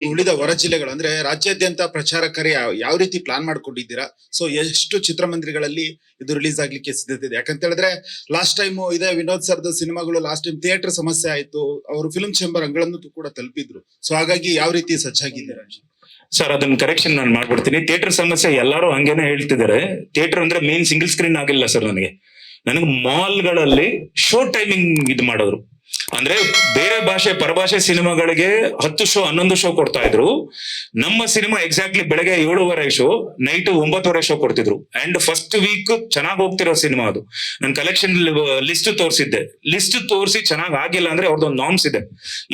ಉಳಿದ ಹೊರ ಜಿಲ್ಲೆಗಳು ಅಂದ್ರೆ ರಾಜ್ಯಾದ್ಯಂತ ಪ್ರಚಾರ ಕಾರ್ಯ ಯಾವ ರೀತಿ ಪ್ಲಾನ್ ಮಾಡ್ಕೊಂಡಿದ್ದೀರಾ? ಸೊ ಎಷ್ಟು ಚಿತ್ರಮಂದಿರಗಳಲ್ಲಿ ಇದು ರಿಲೀಸ್ ಆಗ್ಲಿಕ್ಕೆ ಸಿದ್ಧತೆ ಇದೆ? ಯಾಕಂತ ಹೇಳಿದ್ರೆ ಲಾಸ್ಟ್ ಟೈಮ್ ಇದೇ ವಿನೋದ್ ಸರ್ದ ಸಿನಿಮಾಗಳು ಲಾಸ್ಟ್ ಟೈಮ್ ಥಿಯೇಟರ್ ಸಮಸ್ಯೆ ಆಯ್ತು, ಅವರು ಫಿಲ್ಮ್ ಚೇಂಬರ್ ಅಂಗಳನ್ನು ಕೂಡ ತಲುಪಿದ್ರು. ಸೊ ಹಾಗಾಗಿ ಯಾವ ರೀತಿ ಸಜ್ಜಾಗಿದ್ದೀರಾ? ಸರ್ ಅದನ್ನ ಕರೆಕ್ಷನ್ ನಾನು ಮಾಡ್ಬಿಡ್ತೀನಿ. ಥಿಯೇಟರ್ ಸಮಸ್ಯೆ ಎಲ್ಲರೂ ಹಂಗೇನೆ ಹೇಳ್ತಿದ್ದಾರೆ. ಥಿಯೇಟರ್ ಅಂದ್ರೆ ಮೇನ್ ಸಿಂಗಲ್ ಸ್ಕ್ರೀನ್ ಆಗಿಲ್ಲ ಸರ್. ನನಗೆ ಮಾಲ್ಗಳಲ್ಲಿ ಶೋ ಟೈಮಿಂಗ್ ಇದು ಮಾಡೋರು. ಅಂದ್ರೆ ಬೇರೆ ಭಾಷೆ ಪರಭಾಷೆ ಸಿನಿಮಾಗಳಿಗೆ 10 ಶೋ 11 ಶೋ ಕೊಡ್ತಾ ಇದ್ರು. ನಮ್ಮ ಸಿನಿಮಾ ಎಕ್ಸಾಕ್ಟ್ಲಿ ಬೆಳಗ್ಗೆ 7:30 ಶೋ, ನೈಟ್ 9:30 ಶೋ ಕೊಡ್ತಿದ್ರು. ಅಂಡ್ ಫಸ್ಟ್ ವೀಕ್ ಚೆನ್ನಾಗಿ ಹೋಗ್ತಿರೋ ಸಿನಿಮಾ ಅದು. ನಾನು ಕಲೆಕ್ಷನ್ ಲಿಸ್ಟ್ ತೋರಿಸಿದ್ದೆ. ಲಿಸ್ಟ್ ತೋರಿಸಿ ಚೆನ್ನಾಗಿ ಆಗಿಲ್ಲ ಅಂದ್ರೆ ಅವ್ರದ್ದೊಂದು ನಾರ್ಮ್ಸ್ ಇದೆ,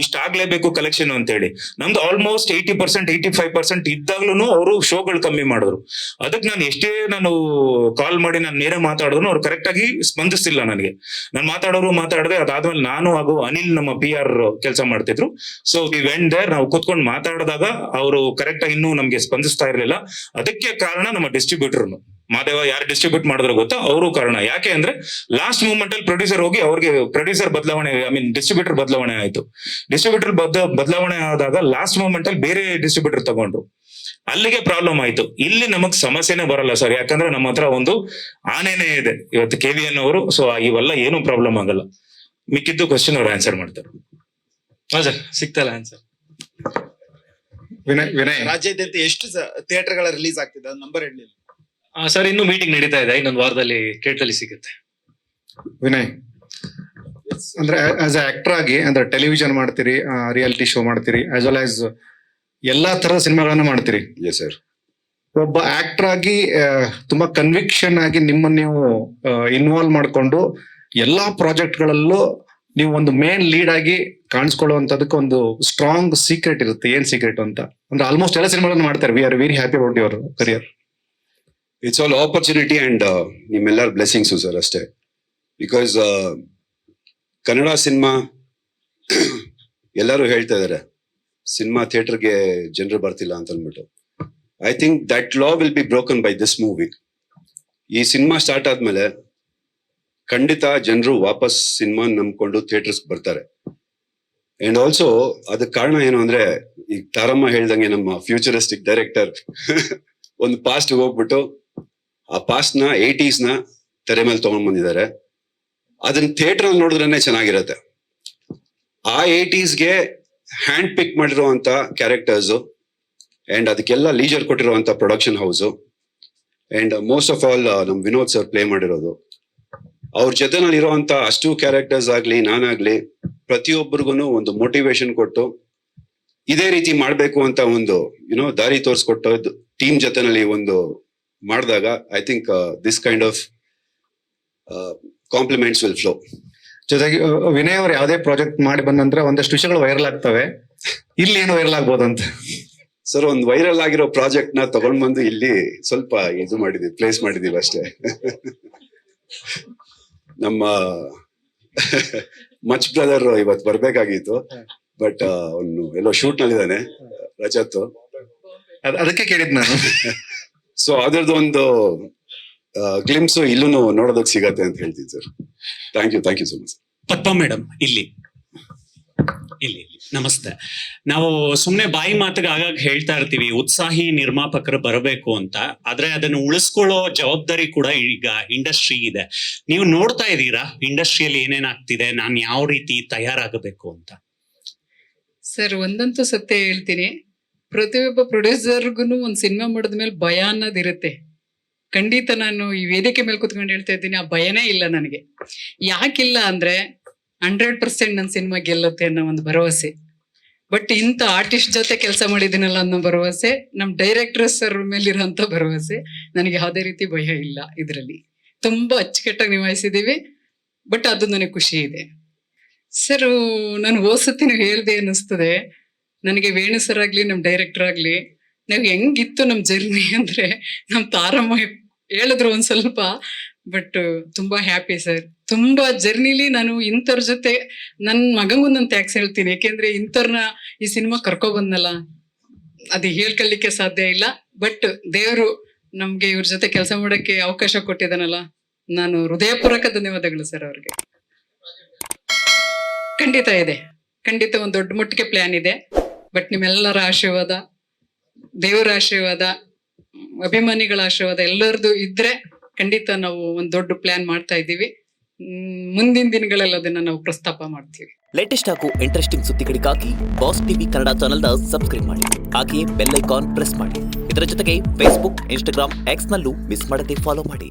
ಇಷ್ಟ ಆಗ್ಲೇಬೇಕು ಕಲೆಕ್ಷನ್ ಅಂತ ಹೇಳಿ. ನಮ್ದು ಆಲ್ಮೋಸ್ಟ್ 80% 85% ಇದ್ದಾಗ್ಲೂ ಅವರು ಶೋಗಳು ಕಮ್ಮಿ ಮಾಡಿದ್ರು. ಅದಕ್ಕೆ ನಾನು ಎಷ್ಟೇ ಕಾಲ್ ಮಾಡಿ ನಾನು ನೇರ ಮಾತಾಡಿದ್ರು ಅವ್ರು ಕರೆಕ್ಟ್ ಆಗಿ ಸ್ಪಂದಿಸ್ತಿಲ್ಲ ನನಗೆ. ನಾನು ಮಾತಾಡದೆ ಅದಾದ್ಮೇಲೆ ನಾನು ಹಾಗೂ ಅನಿಲ್ ನಮ್ಮ PR ಕೆಲಸ ಮಾಡ್ತಿದ್ರು. So we went there. ನಾವು ಕೂತ್ಕೊಂಡು ಮಾತಾಡಿದಾಗ ಅವರು ಕರೆಕ್ಟ್ ಆಗಿ ಇನ್ನೂ ನಮ್ಗೆ ಸ್ಪಂದಿಸ್ತಾ ಇರ್ಲಿಲ್ಲ. ಅದಕ್ಕೆ ಕಾರಣ ನಮ್ಮ ಡಿಸ್ಟ್ರಿಬ್ಯೂಟರ್ ಮಾದೇವ ಯಾರು ಡಿಸ್ಟ್ರಿಬ್ಯೂಟ್ ಮಾಡಿದ್ರು ಗೊತ್ತಾ, ಅವರು ಕಾರಣ. ಯಾಕೆ ಅಂದ್ರೆ ಲಾಸ್ಟ್ ಮೂಮೆಂಟ್ ಅಲ್ಲಿ ಪ್ರೊಡ್ಯೂಸರ್ ಹೋಗಿ ಅವ್ರಿಗೆ ಪ್ರೊಡ್ಯೂಸರ್ ಬದಲಾವಣೆ, ಡಿಸ್ಟ್ರಿಬ್ಯೂಟರ್ ಬದಲಾವಣೆ ಆಯ್ತು. ಡಿಸ್ಟ್ರಿಬ್ಯೂಟರ್ ಬದಲಾವಣೆ ಆದಾಗ ಲಾಸ್ಟ್ ಮೂಮೆಂಟ್ ಅಲ್ಲಿ ಬೇರೆ ಡಿಸ್ಟ್ರಿಬ್ಯೂಟರ್ ತಗೊಂಡ್ರು. ಅಲ್ಲಿಗೆ ಪ್ರಾಬ್ಲಮ್ ಆಯ್ತು. ಇಲ್ಲಿ ನಮಗ್ ಸಮಸ್ಯೆನೇ ಬರಲ್ಲ ಸರ್, ಯಾಕಂದ್ರೆ ನಮ್ಮ ಹತ್ರ ಒಂದು ಆನೆನೇ ಇದೆ ಇವತ್ತು KVN ಅವರು. ಸೊ ಇವೆಲ್ಲ ಏನು ಪ್ರಾಬ್ಲಮ್ ಆಗಲ್ಲ. ಮಿಕ್ಕಿದ್ದು ಕ್ವಶನ್ ಅವ್ರು ಆನ್ಸರ್ ಮಾಡ್ತಾರೆ. Sir ಸಿಗ್ತಲ್ಲ answer. ವಿನಯ್ ರಾಜ್ಯಾದ್ಯಂತ ಎಷ್ಟು ಥಿಯೇಟರ್ಗಳ ರಿಲೀಸ್ ಆಗ್ತಿದೆ ನಂಬರ್ ಹೇಳಿ ಸರ್. ಇನ್ನು ಮೀಟಿಂಗ್ ನಡೀತಾ ಇದೆ, ಇನ್ನೊಂದು ವಾರದಲ್ಲಿ ಥಿಯೇಟರ್ ಸಿಗುತ್ತೆ. ವಿನಯ್ ಅಂದ್ರೆ ಆಸ್ ಅ ಆಕ್ಟರ್ ಆಗಿ ಅಂದ್ರೆ ಟೆಲಿವಿಷನ್ ಮಾಡ್ತೀರಿ, ರಿಯಾಲಿಟಿ ಶೋ ಮಾಡ್ತೀರಿ, ಆಸ್ ವೆಲ್ ಆಸ್ ಎಲ್ಲಾ ತರದ ಸಿನಿಮಾಗಳನ್ನ ಮಾಡ್ತೀರಿ. Yes sir. ಒಬ್ಬ ಆಕ್ಟರ್ ಆಗಿ ತುಂಬಾ ಕನ್ವಿಕ್ಷನ್ ಆಗಿ ನಿಮ್ಮನ್ನ ನೀವು ಇನ್ವಾಲ್ವ್ ಮಾಡ್ಕೊಂಡು ಎಲ್ಲಾ ಪ್ರಾಜೆಕ್ಟ್ ಗಳಲ್ಲೂ ನೀವು ಒಂದು ಮೇನ್ ಲೀಡ್ ಆಗಿ ಕಾಣಿಸ್ಕೊಳ್ಳುವಂತದಕ್ಕೆ ಒಂದು ಸ್ಟ್ರಾಂಗ್ ಸೀಕ್ರೆಟ್ ಇರುತ್ತೆ. ಏನ್ ಸೀಕ್ರೆಟ್ ಅಂತ ಅಂದ್ರೆ ಆಲ್ಮೋಸ್ಟ್ ಎಲ್ಲ ಸಿನಿಮಾಗಳನ್ನ ಮಾಡ್ತಾರೆ. We are very happy about your career. It's all opportunity and ನಿಮ್ಮೆಲ್ಲರ ಬ್ಲೆಸ್ಸಿಂಗ್ಸು ಸರ್ ಅಷ್ಟೇ. ಬಿಕಾಸ್ ಕನ್ನಡ ಸಿನಿಮಾ ಎಲ್ಲರೂ ಹೇಳ್ತಾ ಇದಾರೆ ಸಿನಿಮಾ ಥಿಯೇಟರ್ಗೆ ಜನರು ಬರ್ತಿಲ್ಲ ಅಂತ ಅಂದ್ಬಿಟ್ಟು. I think that law will be broken by this movie. ಈ ಸಿನಿಮಾ ಸ್ಟಾರ್ಟ್ ಆದ್ಮೇಲೆ ಖಂಡಿತ ಜನರು ವಾಪಸ್ ಸಿನಿಮಾ ನಂಬ್ಕೊಂಡು ಥಿಯೇಟರ್ಸ್ ಬರ್ತಾರೆ. ಅಂಡ್ ಆಲ್ಸೋ ಅದಕ್ಕೆ ಕಾರಣ ಏನು ಅಂದ್ರೆ, ಈಗ ತಾರಮ್ಮ ಹೇಳ್ದಂಗೆ ನಮ್ಮ ಫ್ಯೂಚರಿಸ್ಟಿಕ್ ಡೈರೆಕ್ಟರ್ ಒಂದು ಪಾಸ್ಟ್ ಹೋಗ್ಬಿಟ್ಟು ಆ ಪಾಸ್ಟ್ ನ 80s ತೆರೆ ಮೇಲೆ ತಗೊಂಡ್ ಬಂದಿದ್ದಾರೆ. ಅದನ್ನ ಥಿಯೇಟರ್ ಅಲ್ಲಿ ನೋಡಿದ್ರೇನೆ ಚೆನ್ನಾಗಿರತ್ತೆ. ಆ 80sಗೆ ಹ್ಯಾಂಡ್ ಪಿಕ್ ಮಾಡಿರುವಂತ ಕ್ಯಾರೆಕ್ಟರ್ಸ್ ಅಂಡ್ ಅದಕ್ಕೆಲ್ಲ ಲೀಜರ್ ಕೊಟ್ಟಿರುವಂತ production house and most of all ನಮ್ ವಿನೋದ್ ಸರ್ ಪ್ಲೇ ಮಾಡಿರೋದು. ಅವ್ರ ಜೊತೆನಲ್ಲಿ ಇರುವಂತ ಅಷ್ಟು ಕ್ಯಾರೆಕ್ಟರ್ಸ್ ಆಗ್ಲಿ ನಾನಾಗ್ಲಿ ಪ್ರತಿಯೊಬ್ಬರಿಗೂ ಒಂದು ಮೋಟಿವೇಶನ್ ಕೊಟ್ಟು ಇದೇ ರೀತಿ ಮಾಡ್ಬೇಕು ಅಂತ ಒಂದು ದಾರಿ ತೋರಿಸ್ಕೊಟ್ಟು ಟೀಮ್ ಜೊತೆನಲ್ಲಿ ಒಂದು ಮಾಡಿದಾಗ I think this kind of compliments will flow. ಜೊತೆಗೆ ವಿನಯ್ ಅವ್ರು ಯಾವುದೇ ಪ್ರಾಜೆಕ್ಟ್ ಮಾಡಿ ಬಂದಂದ್ರೆ ಒಂದಷ್ಟು ವಿಷಯಗಳು ವೈರಲ್ ಆಗ್ತವೆ. ಇಲ್ಲಿ ಏನು ವೈರಲ್ ಆಗ್ಬೋದಂತ ಸರ್, ಒಂದು ವೈರಲ್ ಆಗಿರೋ ಪ್ರಾಜೆಕ್ಟ್ ನ ತಗೊಂಡ್ ಬಂದು ಇಲ್ಲಿ ಸ್ವಲ್ಪ ಇದು ಮಾಡಿದೀವಿ, ಪ್ಲೇಸ್ ಮಾಡಿದೀವಿ ಅಷ್ಟೇ. ನಮ್ಮ ಮಚ್ ಬ್ರದರ್ ಇವತ್ತು ಬರ್ಬೇಕಾಗಿತ್ತು, ಬಟ್ ಅವನು ಎಲ್ಲೋ ಶೂಟ್ ನಲ್ಲಿದ್ದಾನೆ, ರಜತ್. ಅದಕ್ಕೆ ಕೇಳಿದ್ ನಾನು. ಸೊ ಅದ್ರದ್ದು ಒಂದು ಗ್ಲಿಮ್ಸ್ ಇಲ್ಲೂ ನೋಡೋದಕ್ಕೆ ಸಿಗತ್ತೆ ಅಂತ ಹೇಳ್ತೀನಿ sir. Thank you so much. Padma madam ಇಲ್ಲಿ ನಮಸ್ತೆ. ನಾವು ಸುಮ್ನೆ ಬಾಯಿ ಮಾತಿಗೆ ಆಗಾಗ ಹೇಳ್ತಾ ಇರ್ತೀವಿ ಉತ್ಸಾಹಿ ನಿರ್ಮಾಪಕರು ಬರಬೇಕು ಅಂತ, ಆದ್ರೆ ಅದನ್ನು ಉಳಿಸ್ಕೊಳ್ಳೋ ಜವಾಬ್ದಾರಿ ಕೂಡ ಈಗ ಇಂಡಸ್ಟ್ರಿ ಇದೆ. ನೀವು ನೋಡ್ತಾ ಇದ್ದೀರಾ ಇಂಡಸ್ಟ್ರಿಯಲ್ಲಿ ಏನೇನಾಗ್ತಿದೆ, ನಾನು ಯಾವ ರೀತಿ ತಯಾರಾಗಬೇಕು ಅಂತ? ಸರ್, ಒಂದಂತೂ ಸತ್ಯ ಹೇಳ್ತೀನಿ, ಪ್ರತಿಯೊಬ್ಬ ಪ್ರೊಡ್ಯೂಸರ್ಗು ಒಂದು ಸಿನಿಮಾ ಮಾಡಿದ್ಮೇಲೆ ಭಯ ಅನ್ನೋದಿರುತ್ತೆ. ಖಂಡಿತ ನಾನು ಈ ವೇದಿಕೆ ಮೇಲೆ ಕುತ್ಕೊಂಡು ಹೇಳ್ತಾ ಇದ್ದೀನಿ, ಆ ಭಯನೇ ಇಲ್ಲ ನನಗೆ. ಯಾಕಿಲ್ಲ ಅಂದ್ರೆ 100% ನನ್ನ ಸಿನಿಮಾ ಗೆಲ್ಲುತ್ತೆ ಅನ್ನೋ ಒಂದು ಭರವಸೆ. ಬಟ್ ಇಂಥ ಆರ್ಟಿಸ್ಟ್ ಜೊತೆ ಕೆಲಸ ಮಾಡಿದ್ದೀನಲ್ಲ ಅನ್ನೋ ಭರವಸೆ, ನಮ್ಮ ಡೈರೆಕ್ಟರ್ ಸರ್ ಮೇಲಿರೋಂಥ ಭರವಸೆ, ನನಗೆ ಯಾವುದೇ ರೀತಿ ಭಯ ಇಲ್ಲ. ಇದರಲ್ಲಿ ತುಂಬಾ ಅಚ್ಚುಕಟ್ಟಾಗಿ ನಿಭಾಯಿಸಿದ್ದೀವಿ. ಬಟ್ ಅದು ನನಗೆ ಖುಷಿ ಇದೆ ಸರ್. ನಾನು ಹೋಸತಿ ನೀವು ಹೇಳ್ದೆ ಅನ್ನಿಸ್ತದೆ ನನಗೆ. ವೇಣು ಸರ್ ಆಗ್ಲಿ ನಮ್ಮ ಡೈರೆಕ್ಟರ್ ಆಗ್ಲಿ, ನಾವು ಹೆಂಗಿತ್ತು ನಮ್ಮ ಜರ್ನಿ ಅಂದ್ರೆ ನಮ್ಮ ತಾರಮ್ಮ ಹೇಳಿದ್ರು ಒಂದ್ ಸ್ವಲ್ಪ. ಬಟ್ ತುಂಬಾ ಹ್ಯಾಪಿ ಸರ್. ತುಂಬಾ ಜರ್ನಿಲಿ ನಾನು ಇಂಥವ್ರ ಜೊತೆ ನನ್ನ ಮಗಂಗೂ ನಾನು ಥ್ಯಾಂಕ್ಸ್ ಹೇಳ್ತೀನಿ. ಯಾಕೆಂದ್ರೆ ಇಂಥವ್ರನ್ನ ಈ ಸಿನಿಮಾ ಕರ್ಕೊಬಂದಲ್ಲ, ಅದು ಹೇಳ್ಕೊಳ್ಳಿಕ್ಕೆ ಸಾಧ್ಯ ಇಲ್ಲ. ಬಟ್ ದೇವರು ನಮ್ಗೆ ಇವ್ರ ಜೊತೆ ಕೆಲಸ ಮಾಡೋಕ್ಕೆ ಅವಕಾಶ ಕೊಟ್ಟಿದ್ದಾನಲ್ಲ, ನಾನು ಹೃದಯಪೂರ್ವಕ ಧನ್ಯವಾದಗಳು ಸರ್ ಅವ್ರಿಗೆ. ಖಂಡಿತ ಇದೆ, ಖಂಡಿತ ಒಂದು ದೊಡ್ಡ ಮಟ್ಟಿಗೆ ಪ್ಲಾನ್ ಇದೆ. ಬಟ್ ನಿಮ್ಮೆಲ್ಲರ ಆಶೀರ್ವಾದ, ದೇವರ ಆಶೀರ್ವಾದ, ಅಭಿಮಾನಿಗಳ ಆಶೀರ್ವಾದ ಎಲ್ಲರದು ಇದ್ರೆ ಖಂಡಿತ ನಾವು ಒಂದು ದೊಡ್ಡ ಪ್ಲಾನ್ ಮಾಡ್ತಾ ಇದ್ದೀವಿ. ಮುಂದಿನ ದಿನಗಳಲ್ಲಿ ಅದನ್ನ ನಾವು ಪ್ರಸ್ತಾಪ ಮಾಡ್ತೀವಿ. ಲೇಟೆಸ್ಟ್ ಹಾಗೂ ಇಂಟ್ರೆಸ್ಟಿಂಗ್ ಸುದ್ದಿಗಳಿಗಾಗಿ ಬಾಸ್ ಟಿವಿ ಕನ್ನಡ ಚಾನೆಲ್ನ ಸಬ್ಸ್ಕ್ರೈಬ್ ಮಾಡಿ. ಹಾಗೆಯೇ ಬೆಲ್ ಐಕಾನ್ ಪ್ರೆಸ್ ಮಾಡಿ. ಇದರ ಜೊತೆಗೆ ಫೇಸ್ಬುಕ್, ಇನ್ಸ್ಟಾಗ್ರಾಮ್, ಎಕ್ಸ್ ನಲ್ಲೂ ಮಿಸ್ ಮಾಡದೆ ಫಾಲೋ ಮಾಡಿ.